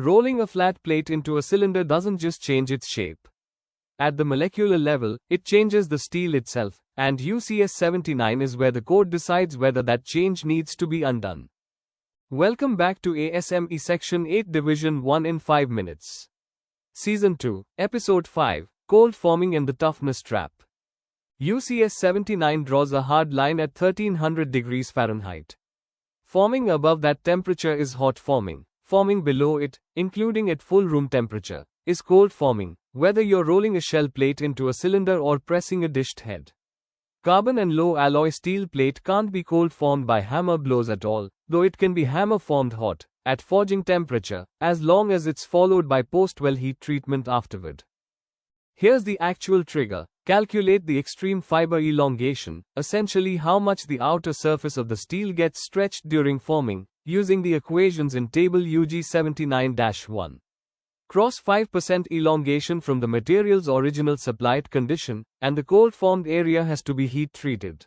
Rolling a flat plate into a cylinder doesn't just change its shape. At the molecular level, it changes the steel itself, and UCS-79 is where the code decides whether that change needs to be undone. Welcome back to ASME Section 8 Division 1 in 5 minutes. Season 2, Episode 5, Cold Forming and the Toughness Trap. UCS-79 draws a hard line at 1300 degrees Fahrenheit. Forming above that temperature is hot forming. Forming below it, including at full room temperature, is cold forming, whether you're rolling a shell plate into a cylinder or pressing a dished head. Carbon and low alloy steel plate can't be cold formed by hammer blows at all, though it can be hammer formed hot, at forging temperature, as long as it's followed by post-well heat treatment afterward. Here's the actual trigger. Calculate the extreme fiber elongation, essentially how much the outer surface of the steel gets stretched during forming, using the equations in table UG79-1. Cross 5% elongation from the material's original supplied condition, and the cold-formed area has to be heat-treated.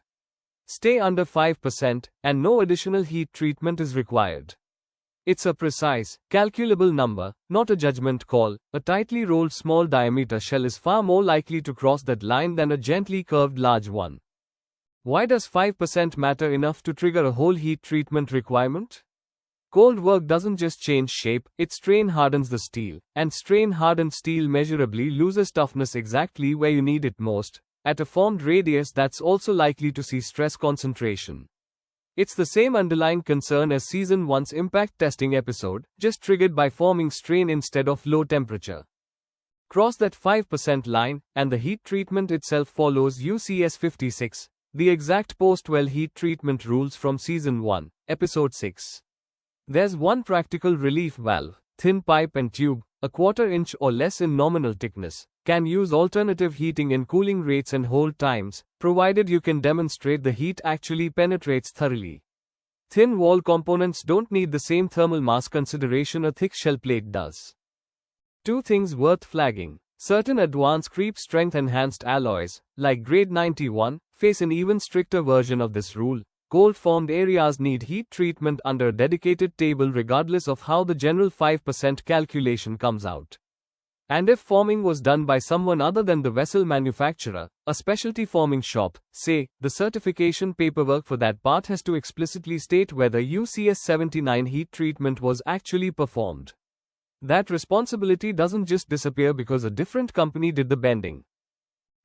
Stay under 5%, and no additional heat treatment is required. It's a precise, calculable number, not a judgment call. A tightly rolled small diameter shell is far more likely to cross that line than a gently curved large one. Why does 5% matter enough to trigger a whole heat treatment requirement? Cold work doesn't just change shape, it strain hardens the steel, and strain hardened steel measurably loses toughness exactly where you need it most, at a formed radius that's also likely to see stress concentration. It's the same underlying concern as Season 1's impact testing episode, just triggered by forming strain instead of low temperature. Cross that 5% line, and the heat treatment itself follows UCS-56, the exact post-well heat treatment rules from Season 1, Episode 6. There's one practical relief valve, thin pipe and tube, a quarter-inch or less in nominal thickness, can use alternative heating and cooling rates and hold times, provided you can demonstrate the heat actually penetrates thoroughly. Thin wall components don't need the same thermal mass consideration a thick shell plate does. Two things worth flagging. Certain advanced creep strength enhanced alloys, like grade 91, face an even stricter version of this rule. Cold-formed areas need heat treatment under a dedicated table regardless of how the general 5% calculation comes out. And if forming was done by someone other than the vessel manufacturer, a specialty forming shop, say, the certification paperwork for that part has to explicitly state whether UCS-79 heat treatment was actually performed. That responsibility doesn't just disappear because a different company did the bending.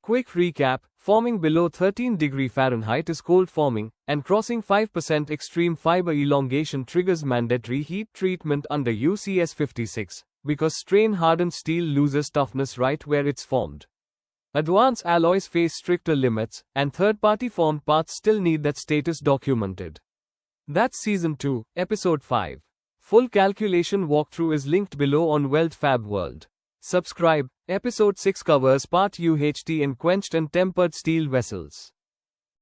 Quick recap, forming below 13 degrees Fahrenheit is cold forming, and crossing 5% extreme fiber elongation triggers mandatory heat treatment under UCS-56, because strain-hardened steel loses toughness right where it's formed. Advanced alloys face stricter limits, and third-party formed parts still need that status documented. That's Season 2, Episode 5. Full calculation walkthrough is linked below on Weld Fab World. Subscribe. Episode 6 covers part UHT in quenched and tempered steel vessels.